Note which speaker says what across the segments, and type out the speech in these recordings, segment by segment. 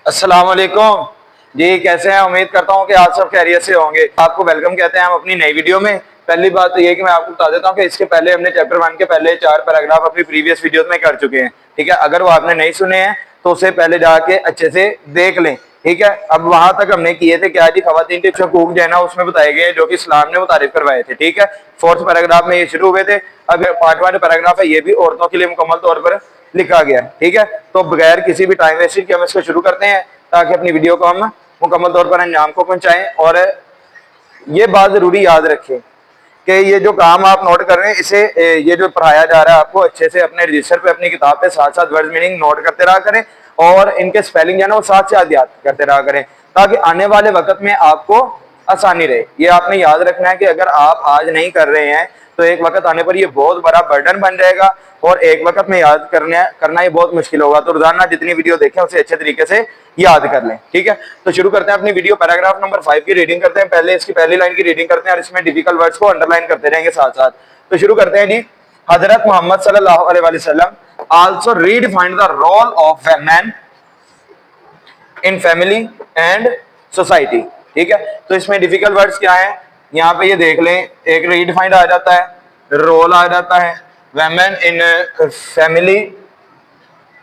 Speaker 1: अस्सलाम वालेकुम जी, कैसे हैं? उम्मीद करता हूं कि आप सब खैरियत से होंगे। आपको वेलकम कहते हैं हम अपनी नई वीडियो में। पहली बात तो ये कि मैं आपको बता देता हूं कि इसके पहले हमने चैप्टर 1 के पहले 4 पैराग्राफ अपनी प्रीवियस वीडियोस में कर चुके हैं। ठीक है, अगर वो आपने नहीं सुने हैं तो उससे पहले जाके अच्छे से देख लें। ठीक है, अब वहां तक हमने किए थे क्या जी, खवातीन के हकूक जो है ना उसमें बताए गए जो कि इस्लाम ने मुतारिफ करवाए थे। ठीक है, 4th पैराग्राफ में ये शुरू हुए थे। अब पार्ट 1 पैराग्राफ है, ये भी औरतों के लिए मुकम्मल तौर पर लिखा गया। ठीक है, तो बगैर किसी भी टाइम वेस्टिंग के हम इसको शुरू करते हैं ताकि अपनी वीडियो को हम मुकम्मल तौर पर अंजाम को पहुंचाएं। और ये बात जरूरी याद रखें कि ये जो काम आप नोट कर रहे हैं इसे ये जो पढ़ाया जा रहा है आपको अच्छे से अपने रजिस्टर पे अपनी किताब पे साथ साथ वर्ड मीनिंग नोट करते रहा करें और इनके स्पेलिंग है ना वो साथ साथ याद करते रहा करें ताकि आने वाले वक्त में आपको आसानी रहे। ये आपने याद रखना है कि अगर आप आज नहीं कर रहे हैं तो एक वक्त आने पर ये बहुत बड़ा बर्डन बन जाएगा और एक वक्त में याद करना ये बहुत मुश्किल होगा। तो रोजाना जितनी वीडियो देखें उसे अच्छे तरीके से याद कर लें। ठीक है, तो शुरू करते हैं अपनी वीडियो। पैराग्राफ नंबर 5 की रीडिंग करते हैं। पहले इसकी पहली लाइन की रीडिंग करते हैं और इसमें डिफिकल्ट वर्ड्स को अंडरलाइन करते रहेंगे साथ साथ। तो शुरू करते हैं जी। हजरत मोहम्मद सल्लल्लाहु अलैहि वसल्लम also redefined the role of man in family and society. ठीक है, तो इसमें डिफिकल्ट वर्ड्स क्या है यहाँ पे ये देख लें। एक रीडिफाइंड आ जाता है, रोल आ जाता है, women in family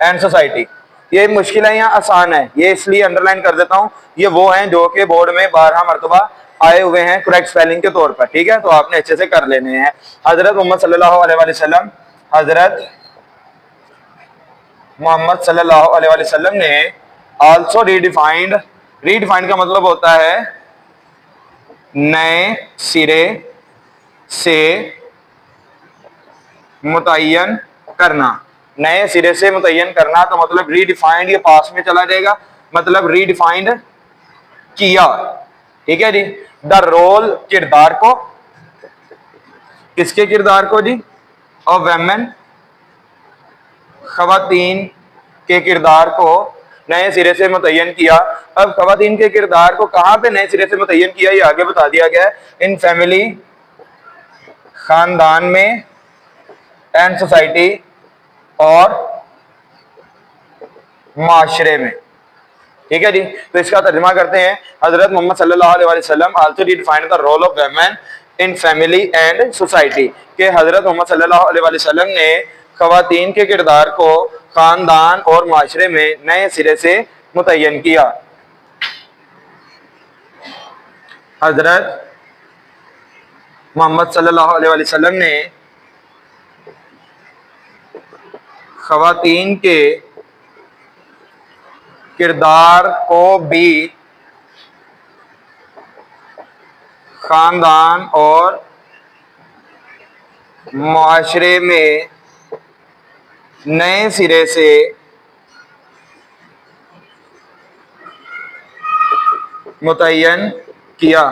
Speaker 1: and society. ये मुश्किल है या आसान है ये इसलिए अंडरलाइन कर देता हूं, ये वो हैं जो कि बोर्ड में 12 मरतबा आए हुए हैं करेक्ट स्पेलिंग के तौर पर। ठीक है, तो आपने अच्छे से कर लेने हैं। हजरत मोहम्मद सल्लल्लाहु अलैहि वसल्लम, हजरत मोहम्मद सल्लल्लाहु अलैहि वसल्लम ने आल्सो रीडिफाइंड, रीडिफाइंड का मतलब होता है नए सिरे से मुतय्यन करना। नए सिरे से मुतय्यन करना तो मतलब रीडिफाइंड, ये पास में चला जाएगा, मतलब रीडिफाइंड किया। ठीक है जी। द रोल, किरदार को, किसके किरदार को जी? ऑफ वेमेन, खवातीन के किरदार को नए सिरे से मुतय्यन किया। अब खवातीन के किरदार को कहां पे नए सिरे से मुतय्यन किया ये आगे बता दिया गया है। इन फैमिली, खानदान में, एंड सोसाइटी, और माशरे में। ठीक है जी, तो इसका तर्जुमा करते हैं। हजरत मोहम्मद सल्लल्लाहु अलैहि वसल्लम also defined the role of women in family and society, के हजरत मोहम्मद सल्लल्लाहु अलैहि वसल्लम ने खवातीन के किरदार को खानदान और माशरे में नए सिरे से मुतय्यन किया। हजरत मोहम्मद सल्लल्लाहु अलैहि वसल्लम ने खवातीन के किरदार को भी खानदान और मुआशरे में नए सिरे से मुतय्यन किया।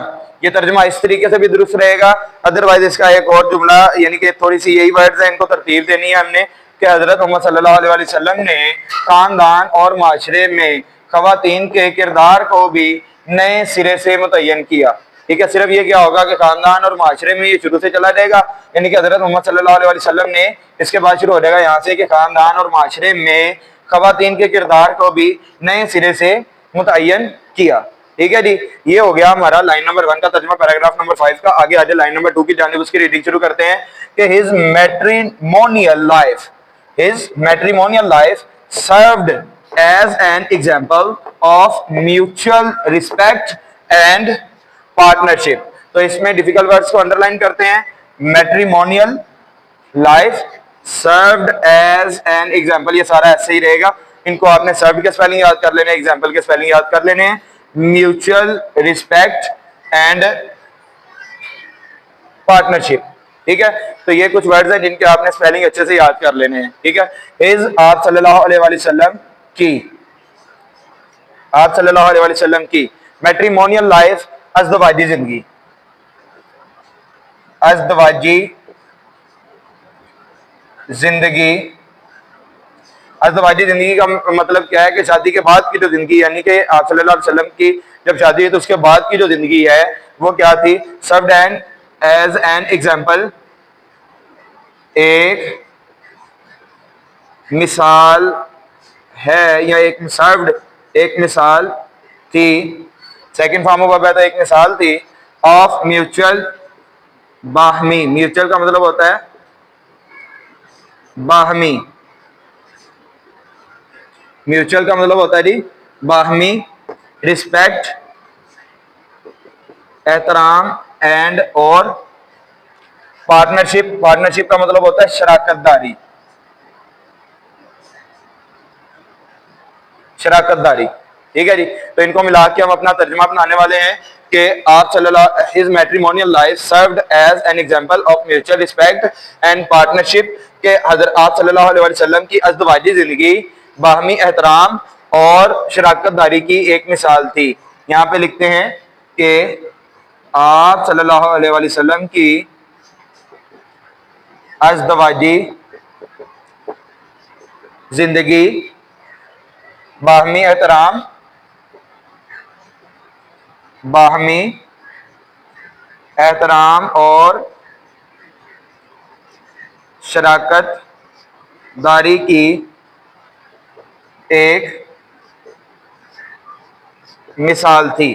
Speaker 1: ये तर्जुमा इस तरीके से भी दुरुस्त रहेगा। अदरवाइज इसका एक और जुमला यानी कि थोड़ी सी यही वर्ड्स है, इनको तरतीब देनी है हमने कि हजरत मोहम्मद सल्लल्लाहु अलैहि वसल्लम ने खानदान और माशरे में खवातीन के किरदार को भी नए सिरे से मुतय्यन किया। ठीक है, सिर्फ ये क्या होगा कि खानदान और माशरे में ये शुरू से चला जाएगा, यानी कि हजरत मोहम्मद सल्लल्लाहु अलैहि वसल्लम ने इसके बाद शुरू हो जाएगा यहाँ से कि खानदान और माशरे में खवातीन के किरदार को भी नए सिरे से मुतय्यन किया। ठीक है जी, ये हो गया हमारा लाइन नंबर 1 का तर्जुमा पैराग्राफ नंबर 5 का। आगे आगे लाइन नंबर 2 की जानिब उसकी रीडिंग शुरू करते हैं कि his matrimonial life, his matrimonial life served as an example of mutual respect and partnership। तो इसमें डिफिकल्ट वर्ड्स को अंडरलाइन करते हैं। Matrimonial life served as an example, ये सारा ऐसे ही रहेगा। इनको आपने सर्व के स्पेलिंग याद कर लेने, एग्जाम्पल के स्पेलिंग याद कर लेने हैं। Mutual respect and partnership. ठीक है, तो ये कुछ वर्ड्स हैं जिनके आपने स्पेलिंग अच्छे से याद कर लेने हैं। ठीक है, हिज, आप सल्लल्लाहु अलैहि वसल्लम की, आप सल्लल्लाहु अलैहि वसल्लम की मैट्रिमोनियल लाइफ, अज़दवाजी जिंदगी, अज़दवाजी जिंदगी। अज़दवाजी जिंदगी का मतलब क्या है कि शादी के बाद की जो जिंदगी, यानी कि आप सल्लल्लाहु अलैहि वसल्लम की जब शादी हुई तो उसके बाद की जो जिंदगी है वो क्या थी? सर्व्ड एज एन एग्जाम्पल, एक मिसाल है या एक सर्व्ड एक मिसाल थी, सेकंड फॉर्म ऑफ वर्ब है तो एक मिसाल थी, ऑफ म्यूचुअल बाहमी। म्यूचुअल का मतलब होता है बाहमी, म्यूचुअल का मतलब होता है जी बाहमी रिस्पेक्ट, एहतराम एंड और पार्टनरशिप। पार्टनरशिप का मतलब होता है शराकतदारी, शराकतदारी। ठीक है जी, तो इनको मिला के हम अपना तर्जुमा बनाने वाले हैं कि आप सल्लल्लाहु his matrimonial life served as an example of mutual respect and partnership, के हजरत आप सल्लल्लाहु अलैहि वसल्लम की अज़दवाजी जिंदगी बाहमी एहतराम और शराकतदारी की एक मिसाल थी। यहाँ पे लिखते हैं कि आप सल्लल्लाहु अलैहि वसल्लम की अज़दवाजी जिंदगी बाहमी एहतराम, बाहमी एहतराम और शराकत दारी की एक मिसाल थी।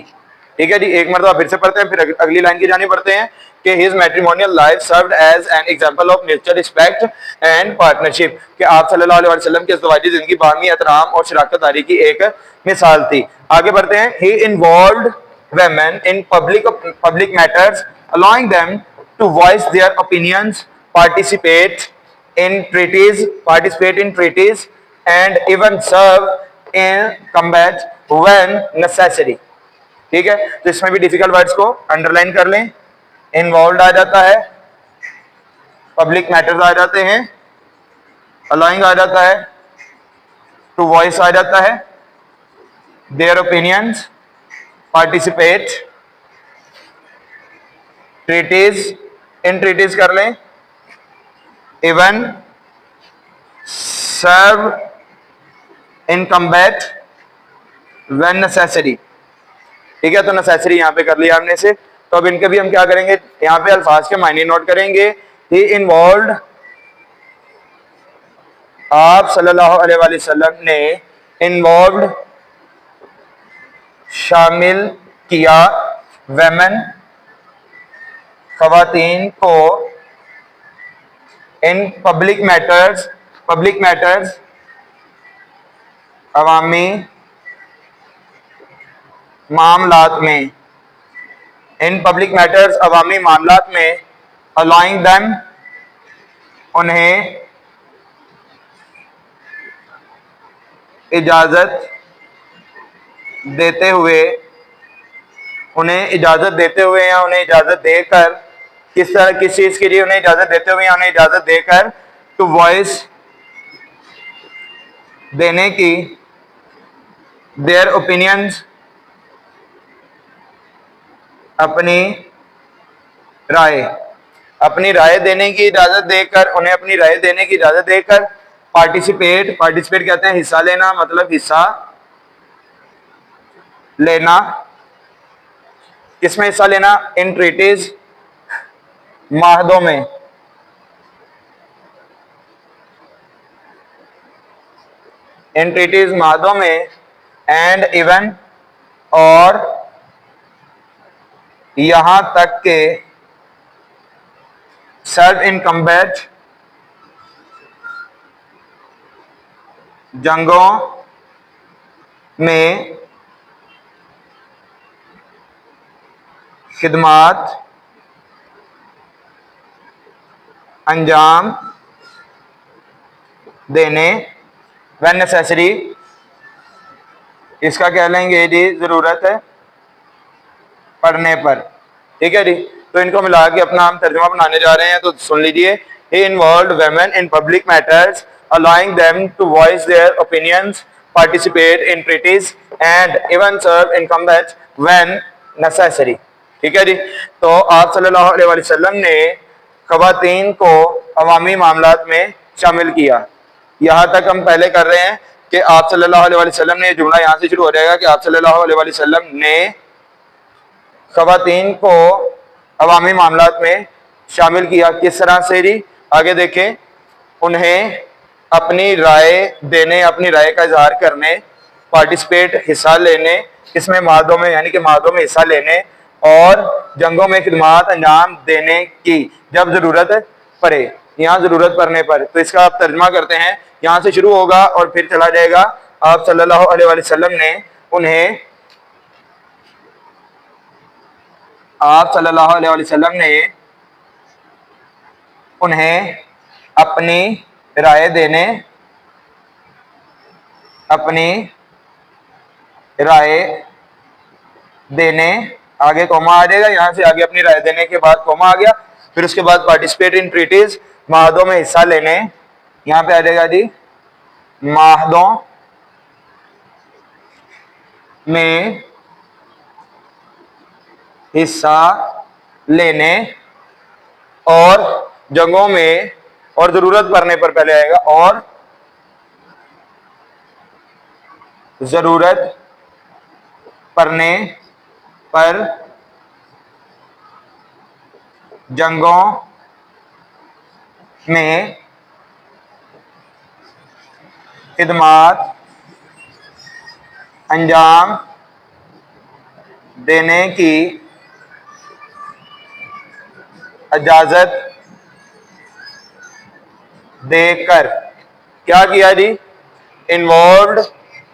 Speaker 1: ठीक है जी, एक मरतबा फिर से पढ़ते हैं, फिर अगली लाइन की जानी पढ़ते हैं कि his matrimonial life served as an example of mutual respect and partnership, कि आप सल्लल्लाहु अलैहि वसल्लम की अज़दवाजी जिंदगी बाहमी एहतराम और शराकत दारी की एक मिसाल थी। आगे बढ़ते हैं। ही involved women in public matters, allowing them to voice their opinions, participate in treaties, and even serve in combat when necessary। ठीक है, तो इसमें भी डिफिकल्ट वर्ड्स को अंडरलाइन कर लें। इन्वॉल्व आ जाता है, पब्लिक मैटर्स आ जाते हैं, अलाउइंग आ जाता है, टू वॉइस आ जाता है, their opinions, participate, treaties, in treaties कर लें, even serve in combat when necessary. ठीक है, तो नेसेसरी यहां पे कर लिया हमने से। तो अब इनके भी हम क्या करेंगे, यहां पे अल्फाज के मायने नोट करेंगे। ही इन्वॉल्व्ड, आप सल्लल्लाहु अलैहि वसल्लम ने इन्वॉल्व्ड शामिल किया, वेमेन खवातीन को, इन पब्लिक मैटर्स अवामी मामलात में, इन पब्लिक मैटर्स अवामी मामलात में, अलाउइंग देम, उन्हें इजाजत देते हुए, उन्हें इजाजत देते हुए या उन्हें इजाजत देकर, किस तरह किस चीज के लिए उन्हें इजाजत देते हुए या उन्हें इजाजत देकर, टू वॉइस देने की, देयर ओपिनियंस, अपनी राय देने की इजाजत देकर, उन्हें अपनी राय देने की इजाजत देकर, पार्टिसिपेट कहते हैं हिस्सा लेना, मतलब हिस्सा लेना, किसमें हिस्सा लेना, इन ट्रीटीज, माहदों में, इन ट्रीटीज माहदों में, एंड इवन और यहां तक के, सर्व इन कम्बैट, जंगों में खिदमात अंजाम देने, व्हेन नेसेसरी, इसका कह लेंगे जी जरूरत है पढ़ने पर। ठीक है जी, तो इनको मिला के अपना हम तर्जुमा बनाने जा रहे हैं, तो सुन लीजिए। He involved women in public matters, allowing them to voice their opinions, participate in treaties and even serve in combat when necessary। ठीक है जी, तो आप सल्लल्लाहु अलैहि वसल्लम ने ख़वातीन को अवामी मामलात में शामिल किया। यहाँ तक हम पहले कर रहे हैं कि आप सल्लल्लाहु अलैहि वसल्लम ने, जुमला यहाँ से शुरू हो जाएगा कि आप सल्लल्लाहु अलैहि वसल्लम ने ख़वातीन को अवामी मामलात में शामिल किया। किस तरह से जी, आगे देखें। उन्हें अपनी राय देने, अपनी राय का इजहार करने पार्टिसिपेट हिस्सा लेने, किसमें, माहदों में, यानी कि माहदों में हिस्सा लेने और जंगों में खिदमत अंजाम देने की जब जरूरत पड़े, यहाँ जरूरत पड़ने पर। तो इसका आप तर्जमा करते हैं, यहाँ से शुरू होगा और फिर चला जाएगा। आप सल्लल्लाहु अलैहि वसल्लम ने उन्हें आप सल्लल्लाहु अलैहि वसल्लम ने उन्हें अपनी राय देने आगे कोमा आ जाएगा, यहां से आगे अपनी राय देने के बाद कोमा आ गया, फिर उसके बाद पार्टिसिपेट इन ट्रीटीज, माहदों में हिस्सा लेने, यहां पे आ जाएगा जी माहदों में हिस्सा लेने और जंगों में, और जरूरत पड़ने पर पहले आएगा, और जरूरत पड़ने पर जंगों में खिदमत अंजाम देने की इजाजत देकर। क्या किया जी? Involved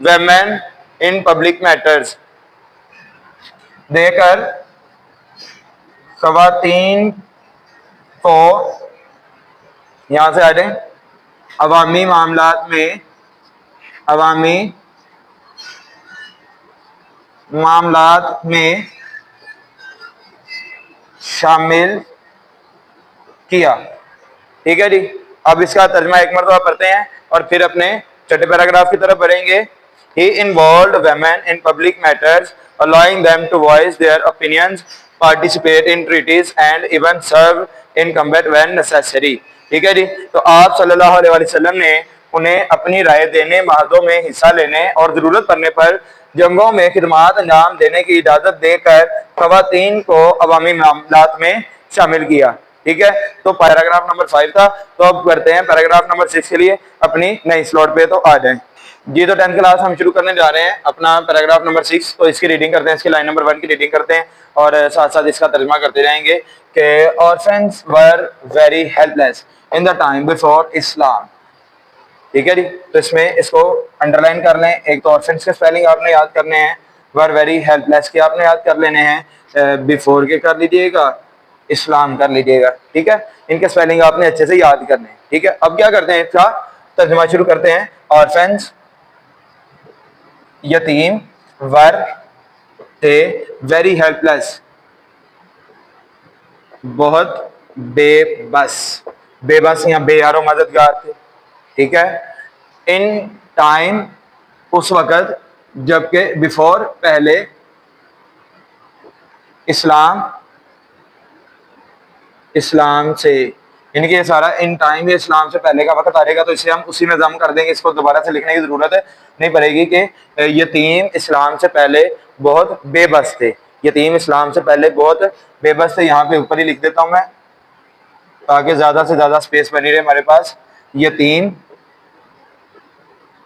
Speaker 1: women in public matters, देकर खवातीन को, यहां से आ जाए, अवामी मामलात में शामिल किया। ठीक है जी। अब इसका तर्जमा एक मरतबा पढ़ते हैं और फिर अपने छठे पैराग्राफ की तरफ बढ़ेंगे। He involved women in public matters, allowing them to voice their opinions, participate in treaties and even serve in combat when necessary. ठीक है जी। तो आप सल्लल्लाहु अलैहि वसल्लम ने उन्हें अपनी राय देने, माहदों में हिस्सा लेने और जरूरत पड़ने पर जंगों में खिदमत अंजाम देने की इजाजत देकर खवातीन को अवामी मामलात में शामिल किया। ठीक है। तो पैराग्राफ नंबर 5 था। तो अब करते हैं पैराग्राफ नंबर 6 के लिए अपनी नई स्लॉट पे, तो आ जाएं जी। तो 10th क्लास हम शुरू करने जा रहे हैं अपना पैराग्राफ नंबर 6। तो इसकी रीडिंग करते हैं, इसकी लाइन नंबर 1 की रीडिंग करते हैं और साथ साथ इसका तर्जुमा करते जाएंगे कि orphans were very helpless in the time before Islam. ठीक है जी। तो इसमें इसको अंडरलाइन कर लें। एक तो ऑर्फन्स के स्पेलिंग आपने याद करने हैं, वर वेरी हेल्पलेस के आपने याद कर लेने हैं, बिफोर के कर लीजिएगा, इस्लाम कर लीजिएगा। ठीक है। इनके स्पेलिंग आपने अच्छे से याद करने हैं। ठीक है। अब क्या करते हैं, इसका तर्जुमा शुरू करते हैं। ऑर्फन्स यतीम, वर थे, वेरी हेल्पलेस बहुत बेबस या बेयारो मददगार थे। ठीक है। इन टाइम उस वक़्त, जबकि बिफोर पहले, इस्लाम से, इनके सारा इन टाइम ये इस्लाम से पहले का वक्त आ जाएगा, तो इसे हम उसी में जम कर देंगे। इसको दोबारा से लिखने की जरूरत नहीं पड़ेगी कि यतीम इस्लाम से पहले बहुत बेबस थे। यतीम इस्लाम से पहले बहुत बेबस थे। यहाँ पे ऊपर ही लिख देता हूं मैं ताकि ज्यादा से ज्यादा स्पेस बनी रहे हमारे पास। यतीम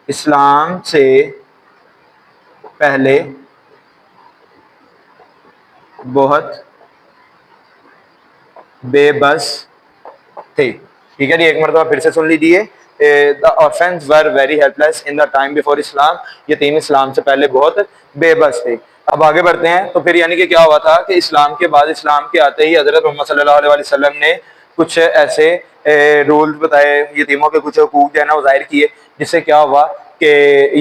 Speaker 1: इस्लाम से पहले बहुत बेबस थे। ठीक है जी। एक मरतबा फिर से सुन लीजिए। The orphans were very helpless in the time before Islam, यतीम इस्लाम से पहले बहुत बेबस थे। अब आगे बढ़ते हैं। तो फिर यानी कि क्या हुआ था कि इस्लाम के बाद, इस्लाम के आते ही हजरत मोहम्मद सल्लल्लाहु अलैहि वसल्लम ने कुछ ऐसे रूल्स बताए, यतीमों के कुछ हुकूक जो है ना वो जाहिर किए, जिससे क्या हुआ कि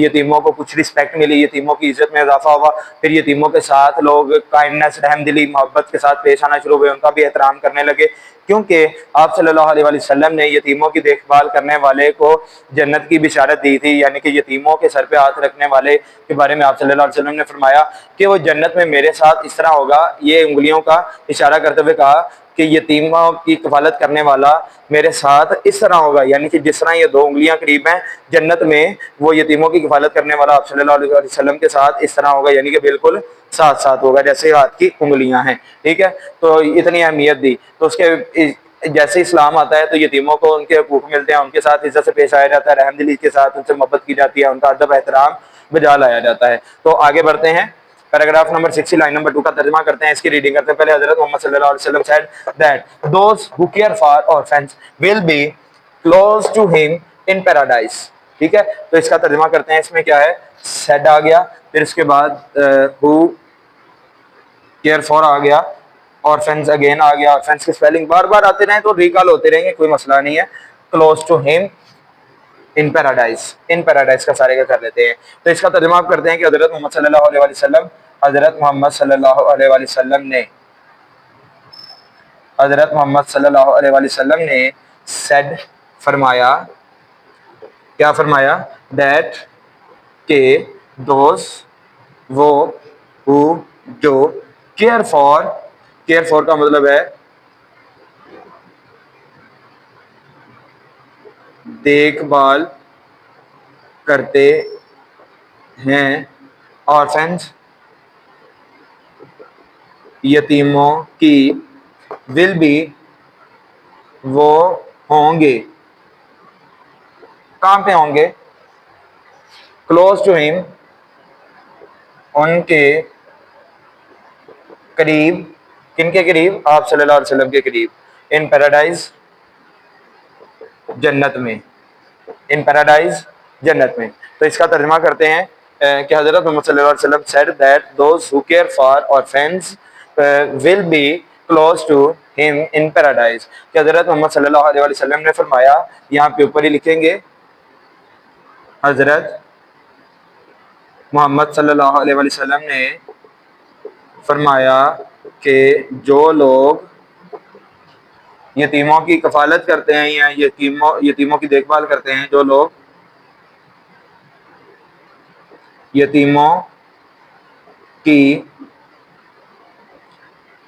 Speaker 1: यतीमों को कुछ रिस्पेक्ट मिली, यतीमों की इज्जत में इजाफा हुआ। फिर यतीमों के साथ लोग काइंडनेस, रहमदिली, मोहब्बत के साथ पेश आना शुरू हुए, उनका भी एहतराम करने लगे, क्योंकि आप सल्लल्लाहु अलैहि वसल्लम ने यतीमों की देखभाल करने वाले को जन्नत की बिशारत दी थी। यानी कि यतीमों के सर पे हाथ रखने वाले के बारे में आप सल्लल्लाहु अलैहि वसल्लम ने फरमाया कि वो जन्नत में मेरे साथ इस तरह होगा। ये उंगलियों का इशारा करते हुए कहा कि यतीमों की कफालत करने वाला मेरे साथ इस तरह होगा, यानी कि जिस तरह ये दो उंगलियां करीब हैं जन्नत में, वो यतीमों की कफालत करने वाला आप सल्लल्लाहु अलैहि वसल्लम के साथ इस तरह होगा, यानी कि बिल्कुल साथ साथ होगा जैसे हाथ की उंगलियां हैं। ठीक है। तो इतनी अहमियत दी। तो उसके जैसे इस्लाम आता है तो यतीमों को उनके हकूक मिलते हैं, उनके साथ इज्जत से पेश आया जाता है, रहमदिली के साथ उनसे मोहब्बत की जाती है, उनका अदब एहतराम बजा लाया जाता है। तो आगे बढ़ते हैं, पैराग्राफ नंबर 60 लाइन नंबर 2 का तर्जुमा करते हैं, इसकी रीडिंग करते हैं। पहले हजरत मोहम्मद सल्लल्लाहु अलैहि वसल्लम said that those who care for orphans will be close to him in paradise। ठीक है, तो इसका तर्जुमा करते हैं। इसमें क्या है, said आ गया, फिर इसके बाद who केयर फॉर आ गया, ऑर्फेंस अगेन आ गया। ऑर्फेंस की स्पेलिंग बार बार आते रहे तो रिकॉल होते रहेंगे, कोई मसला नहीं है। Close to him in paradise, in paradise का सारे का कर लेते हैं। तो इसका तर्जुमा आप करते हैं कि हजरत मोहम्मद सल्लल्लाहु अलैहि वसल्लम, हजरत मोहम्मद सल्लल्लाहु अलैहि वसल्लम ने, हजरत मोहम्मद सल्लल्लाहु अलैहि वसल्लम ने सेड फरमाया, क्या फरमाया, दैट के दोस्त वो हु जो केयर फॉर, केयर फॉर का मतलब है देखभाल करते हैं, ऑर्फेंस यतीमों की, विल बी वो होंगे, कहाँ पे होंगे, क्लोज टू हिम उनके करीब, किनके करीब, आप सल्लल्लाहु अलैहि वसल्लम के करीब, इन पैराडाइज जन्नत में, इन पैराडाइज जन्नत में। तो इसका तर्जुमा करते हैं कि हजरत मोहम्मद सल्लल्लाहु अलैहि वसल्लम said that those who care for orphans will be close to him in paradise। कि हजरत मोहम्मद सल्लल्लाहु अलैहि वसल्लम ने फरमाया, यहाँ पे ऊपर ही लिखेंगे, हजरत मोहम्मद सल्लल्लाहु अलैहि वसल्लम ने फरमाया कि जो लोग यतीमों की कफालत करते हैं या यतीमों की देखभाल करते हैं, जो लोग यतीमों की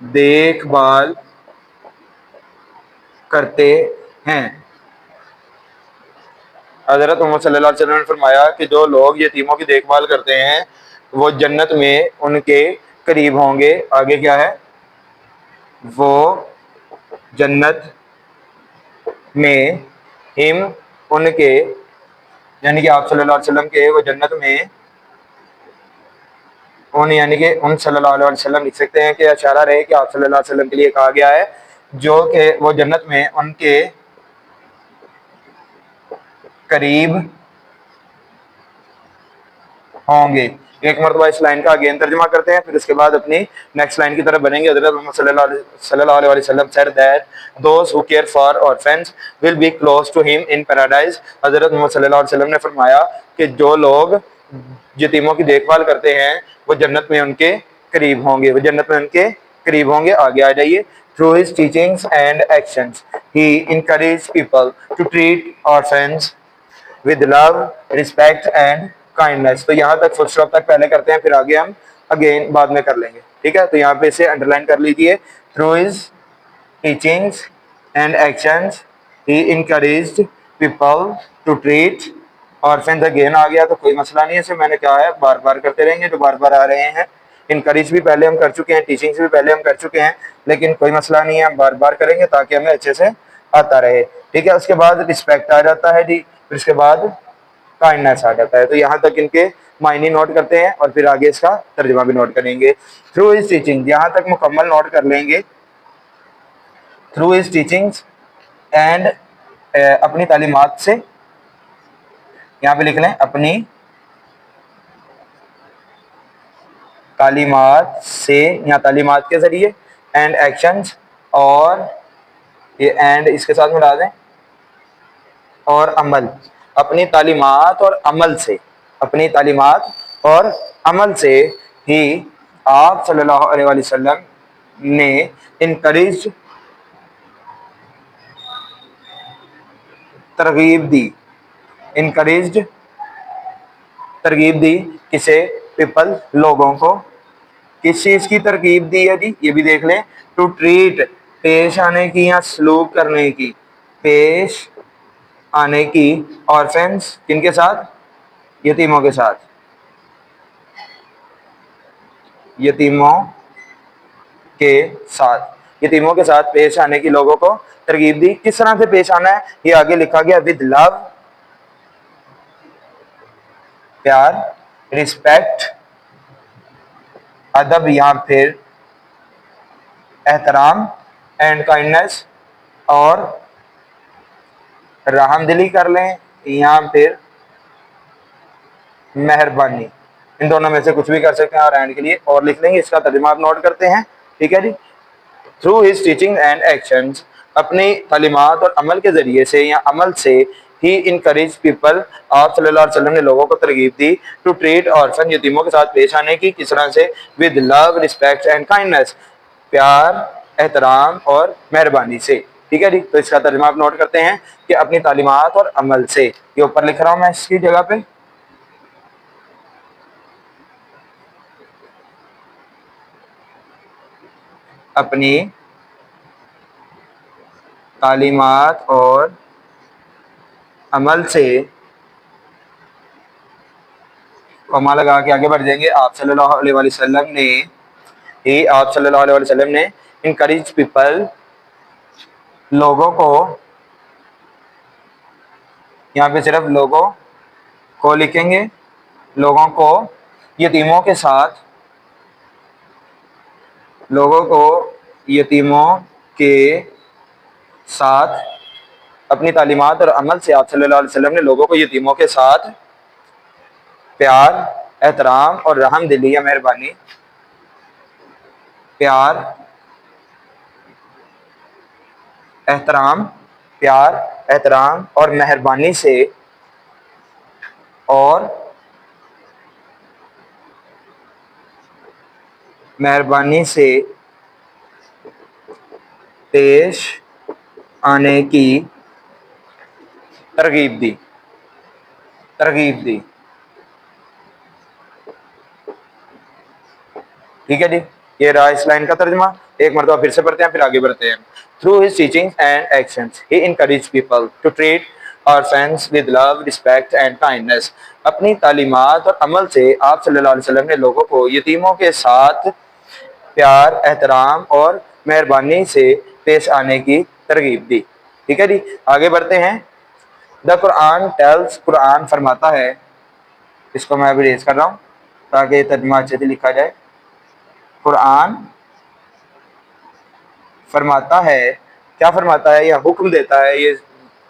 Speaker 1: देखभाल करते हैं, हजरत मोहम्मद सल्लल्लाहु अलैहि वसल्लम ने फरमाया कि जो लोग यतीमों की देखभाल करते हैं वो जन्नत में उनके करीब होंगे। आगे क्या है, वो जन्नत में हिम उनके, यानी कि आप सल्लल्लाहु अलैहि वसल्लम के, वो जन्नत में उन, यानी कि उन सल्लल्लाहु अलैहि वसल्लम लिख सकते हैं कि इशारा रहे कि आप सल्लल्लाहु अलैहि वसल्लम के लिए कहा गया है, जो कि वो जन्नत में उनके करीब होंगे। एक मरतबा इस लाइन का अगेन तर्जुमा करते हैं, फिर उसके बाद अपनी नेक्स्ट लाइन की तरफ बनेंगे। हजरत मोहम्मद सल्लल्लाहु अलैहि वसल्लम said that those who care for orphans will be close to him in paradise। हजरत मोहम्मद सल्लल्लाहु अलैहि वसल्लम ने फरमाया कि जो लोग यतीमों की देखभाल करते हैं वो जन्नत में उनके करीब होंगे, वो जन्नत में उनके करीब होंगे। आगे आ जाइए, through his teachings and actions he encouraged people to treat orphans with love, respect and kindness। तो यहाँ तक फुल स्टॉप तक पहले करते हैं, फिर आगे हम अगेन बाद में कर लेंगे। ठीक है, तो यहाँ पे इसे अंडरलाइन कर लीजिए, through his teachings and actions he encouraged people to treat orphans. Again आ गया तो कोई मसला नहीं है, इसे मैंने कहा है बार बार करते रहेंगे, जो बार बार आ रहे हैं। इनकरेज भी पहले हम कर चुके हैं, टीचिंग्स भी पहले हम कर चुके हैं, लेकिन कोई मसला नहीं है, हम बार बार करेंगे ताकि हमें अच्छे से आता रहे। ठीक है, उसके बाद रिस्पेक्ट आ जाता है जी, फिर उसके बाद काइंडनेस आ जाता है। तो यहाँ तक इनके मायने नोट करते हैं और फिर आगे इसका तर्जुमा भी नोट करेंगे। थ्रू हिज टीचिंग, यहाँ तक मुकम्मल नोट कर लेंगे। थ्रू हिज टीचिंग्स एंड, अपनी तालीमात से, यहाँ पे लिख लें अपनी तालीमात से, या तालीमात के जरिए, एंड एक्शंस, और ये एंड इसके साथ मिला दें, और अमल, अपनी तालीमात और अमल से, अपनी तालीमात और अमल से ही आप सल्लल्लाहु अलैहि वसल्लम ने इनकरेज, तरगीब दी, इनकरेज्ड तरगीब दी, किसे, पीपल, लोगों को। किस चीज की तरकीब दी है जी, ये भी देख लें, टू ट्रीट, पेश आने की या सलूक करने की, पेश आने की, ऑर्फेंस किनके साथ, यतीमों के साथ, यतीमों के साथ, यतीमों के साथ पेश आने की लोगों को तरकीब दी। किस तरह से पेश आना है ये आगे लिखा गया, विद लव, प्यार रिस्पेक्ट अदब या फिर एहतराम, एंड काइंडनेस और रहमदिली कर लें या फिर मेहरबानी, इन दोनों में से कुछ भी कर सकते हैं और एंड के लिए और लिख लेंगे। इसका तर्जुमा आप नोट करते हैं, ठीक है जी। Through his teaching and actions, अपनी तालीमात और अमल के जरिए से या अमल से ही इनकरेज पीपल, आप सल्लल्लाहु अलैहि वसल्लम ने लोगों को तरगीब दी टू ट्रीट ऑर्फन, यतीमों के साथ पेश आने की, किस तरह से, with love respect and kindness, प्यार, एहतराम और मेहरबानी से, ठीक है जी। तो इसका तर्जुमा आप नोट करते हैं कि अपनी तालीमात और अमल से, ये ऊपर लिख रहा हूं मैं इसकी जगह पे, अपनी तालीमात और अमल से, कॉमा लगा के आगे बढ़ जाएंगे, आप सल्लल्लाहु अलैहि वसल्लम ने आप सल्लल्लाहु अलैहि वसल्लम ने इनकरेज पीपल, लोगों को, यहाँ पे सिर्फ लोगों को लिखेंगे, लोगों को यतीमों के साथ, लोगों को यतीमों के साथ, अपनी तालीमात और अमल से आप सल्लल्लाहु अलैहि वसल्लम ने लोगों को यतीमों के साथ प्यार, एहतराम और रहमदिली या मेहरबानी, प्यार, एहतराम, प्यार, एहतराम और मेहरबानी से, और मेहरबानी से पेश आने की तरगीब दी, तरगीब दी, ठीक है जी। ये रहा इस लाइन का तर्जुमा, एक मरतबा फिर से पढ़ते हैं फिर आगे बढ़ते हैं। Through his teaching and actions he encourage people to treat orphans with love respect and kindness, अपनी तालीमात और अमल से आप सल्लल्लाहु अलैहि वसल्लम ने लोगों को यतीमों के साथ प्यार, एहतराम और मेहरबानी से पेश आने की तरगीब दी, ठीक है जी। आगे बढ़ते हैं। द कुरान टेल्स, कुरान फरमाता है, इसको मैं अभी रेज कर रहा हूँ ताकि तर्जुमा अच्छे से लिखा जाए। कुरान फरमाता है, क्या फरमाता है, या हुक्म देता है, ये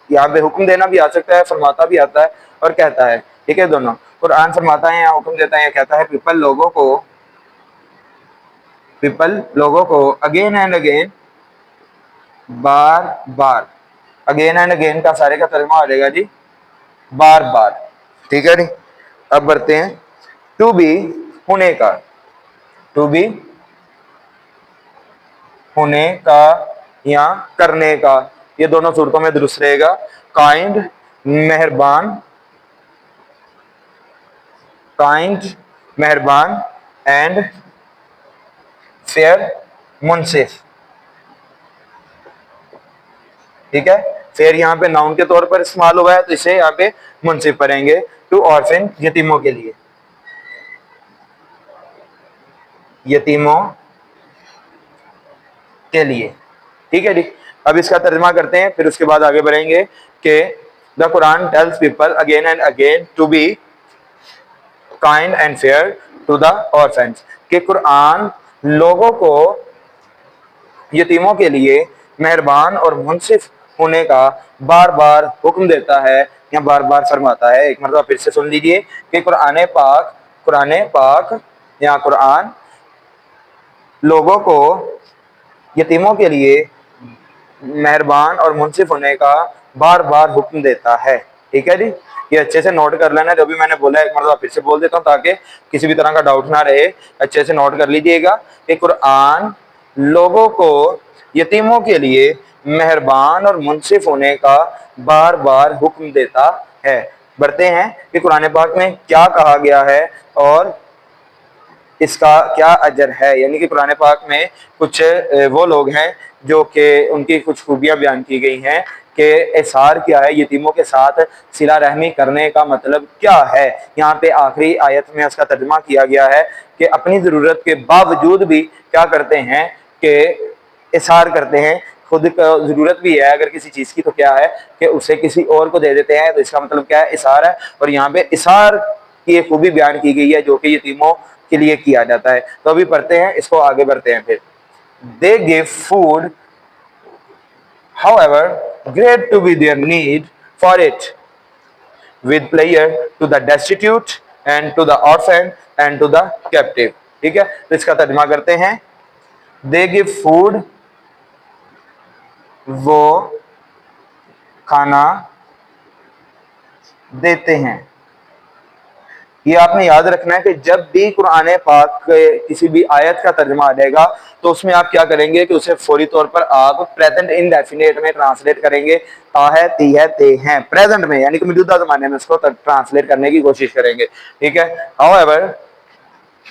Speaker 1: यहाँ पे हुक्म देना भी आ सकता है, फरमाता भी आता है और कहता है, ठीक है दोनों। कुरान फरमाता है या हुक्म देता है या कहता है, पीपल लोगों को again and again, bar bar, again and again का सारे का तर्जुमा आ जाएगा जी बार बार, ठीक है जी। अब बढ़ते हैं। टू बी, होने का, टू बी होने का या करने का, ये दोनों सूरतों में दुरुस्त रहेगा। काइंड, मेहरबान, काइंड, मेहरबान, एंड फेयर, मुनसिफ, ठीक है। फेयर यहाँ पे नाउन के तौर पर इस्तेमाल हुआ है तो इसे यहाँ पे मुनसिफ करेंगे। टू ऑर्फन, यतीमों के लिए, यतीमों के लिए, ठीक है जी। अब इसका तर्जुमा करते हैं फिर उसके बाद आगे बढ़ेंगे कि the Quran tells people again and again to be kind and fair to the orphans, कि कुरान लोगों को यतीमों के लिए मेहरबान और मुनसिफ होने का बार बार हुक्म देता है या बार बार फरमाता है। एक मरतबा फिर से सुन लीजिए कि कुरान पाक या कुरान लोगों को यतीमों के लिए मेहरबान और मुनसिफ होने का बार बार हुक्म देता है, ठीक है जी। ये अच्छे से नोट कर लेना, जो भी मैंने बोला एक मरतबा फिर से बोल देता हूँ ताकि किसी भी तरह का डाउट ना रहे, अच्छे से नोट कर लीजिएगा कि कुरान लोगों को यतीमों के लिए मेहरबान और मुनसिफ होने का बार बार हुक्म देता है। बढ़ते हैं कि कुरान पाक में क्या कहा गया है और इसका क्या अजर है, यानी कि कुरान पाक में कुछ वो लोग हैं जो कि उनकी कुछ खूबियां बयान की गई हैं कि इसार क्या है, यतीमों के साथ सिला रहमी करने का मतलब क्या है। यहाँ पे आखिरी आयत में उसका तर्जुमा किया गया है कि अपनी ज़रूरत के बावजूद भी क्या करते हैं कि इसार करते हैं, खुद को ज़रूरत भी है अगर किसी चीज़ की तो क्या है कि उसे किसी और को दे देते हैं, तो इसका मतलब क्या है, इसार है। और यहाँ पे इसार की एक खूबी बयान की गई है जो कि यतीमों के लिए किया जाता है। तो अभी पढ़ते हैं, इसको आगे बढ़ते हैं। फिर दे give food however great to be their need for it with pleasure to the destitute and to the orphan and to the captive। ठीक है, तो इसका तर्जुमा करते हैं। दे गिव फूड, वो खाना देते हैं। ये आपने याद रखना है कि जब भी कुरान पाक के किसी भी आयत का तर्जुमा आ जाएगा तो उसमें आप क्या करेंगे कि उसे फौरी तौर पर आप प्रेजेंट इंडेफिनिट में ट्रांसलेट करेंगे। ता है, ती है, ते हैं, प्रेजेंट में यानी कि मौजूदा जमाने में उसको ट्रांसलेट करने की कोशिश करेंगे। ठीक है, हाउएवर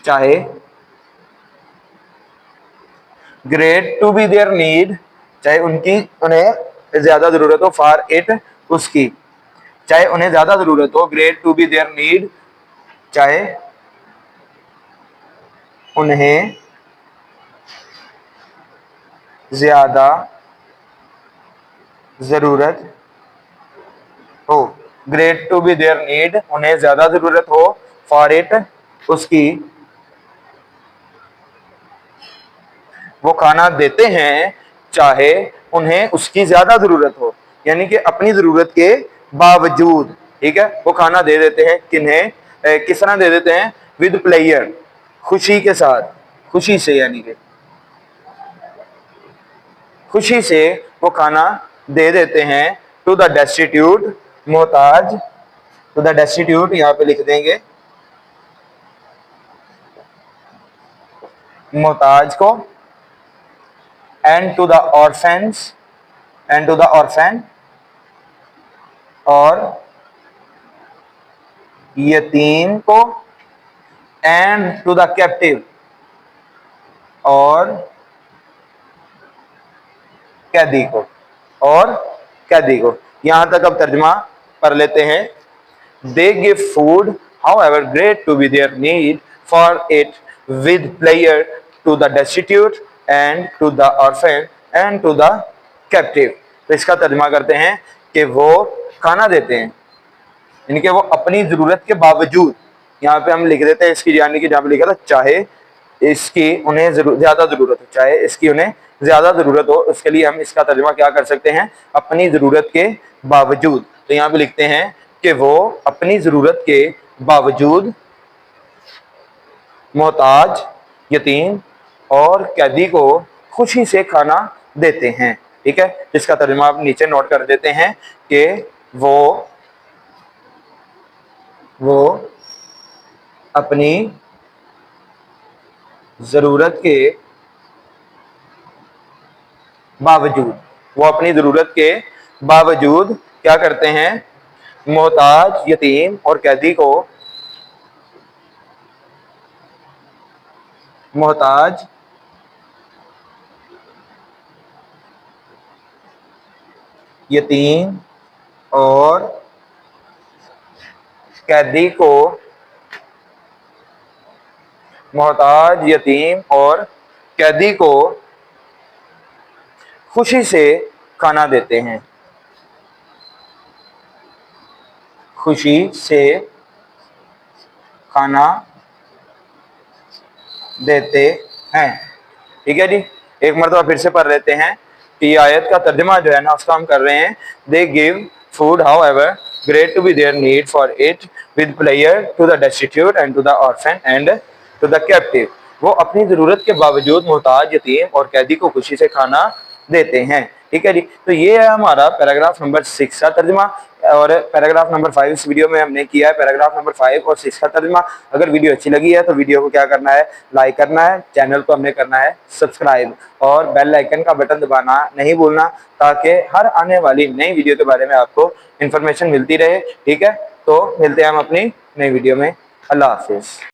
Speaker 1: चाहे, great to be their need, चाहे उन्हें ज्यादा जरूरत हो, फॉर इट उसकी, चाहे उन्हें ज्यादा जरूरत हो, great to be their need, चाहे उन्हें ज्यादा जरूरत हो, great to be their need, उन्हें ज्यादा जरूरत हो, फॉर इट उसकी, वो खाना देते हैं चाहे उन्हें उसकी ज्यादा जरूरत हो, यानी कि अपनी जरूरत के बावजूद। ठीक है, वो खाना दे देते हैं किन्हें, किस तरह दे देते हैं, विद प्लेयर, खुशी के साथ, खुशी से, यानी कि खुशी से वो खाना दे देते हैं टू द डेस्टिट्यूट, मोहताज, टू द डेस्टिट्यूट यहां पे लिख देंगे, मोहताज को, and to the orphans, and to the orphan, और यतीम को, एंड टू द कैप्टिव, और कैदी को, और कैदी को। यहां तक अब तर्जुमा कर लेते हैं। They give food however great to be their need for it with player to the destitute and to the orphan and to the captive. तो इसका तर्जुमा करते हैं कि वो खाना देते हैं, यानी कि वो अपनी जरूरत के बावजूद, यहाँ पे हम लिख देते हैं इसकी, यानी कि जहां पे लिखा था चाहे इसकी उन्हें ज्यादा जरूरत हो, चाहे इसकी उन्हें ज्यादा जरूरत हो, उसके लिए हम इसका तर्जुमा क्या कर सकते हैं, अपनी जरूरत के बावजूद। तो यहाँ पे लिखते हैं कि वो अपनी जरूरत के बावजूद मोहताज, यतीम और कैदी को खुशी से खाना देते हैं। ठीक है, इसका तर्जुमा आप नीचे नोट कर देते हैं कि वो अपनी जरूरत के बावजूद, वो अपनी जरूरत के बावजूद क्या करते हैं, मोहताज, यतीम और कैदी को, मोहताज, यतीम और कैदी को, मोहताज, यतीम और कैदी को खुशी से खाना देते हैं, खुशी से खाना देते हैं। ठीक है जी, एक मरतबा फिर से पढ़ लेते हैं कि ये आयत का तर्जुमा जो है ना उसका हम कर रहे हैं। They give food however great to be their need for it with player to the destitute and to the orphan and to the captive. वो अपनी जरूरत के बावजूद मोहताज, यतीम और कैदी को खुशी से खाना देते हैं। ठीक है जी, तो ये है हमारा पैराग्राफ नंबर 6 का तर्जुमा, और पैराग्राफ नंबर 5 इस वीडियो में हमने किया है। पैराग्राफ नंबर 5 और 6 का तर्जुमा। अगर वीडियो अच्छी लगी है तो वीडियो को क्या करना है, लाइक करना है, चैनल को हमने करना है सब्सक्राइब, और बेल आइकन का बटन दबाना नहीं भूलना, ताकि हर आने वाली नई वीडियो के बारे में आपको इन्फॉर्मेशन मिलती रहे। ठीक है, तो मिलते हैं हम अपनी नई वीडियो में। अल्लाह हाफिज।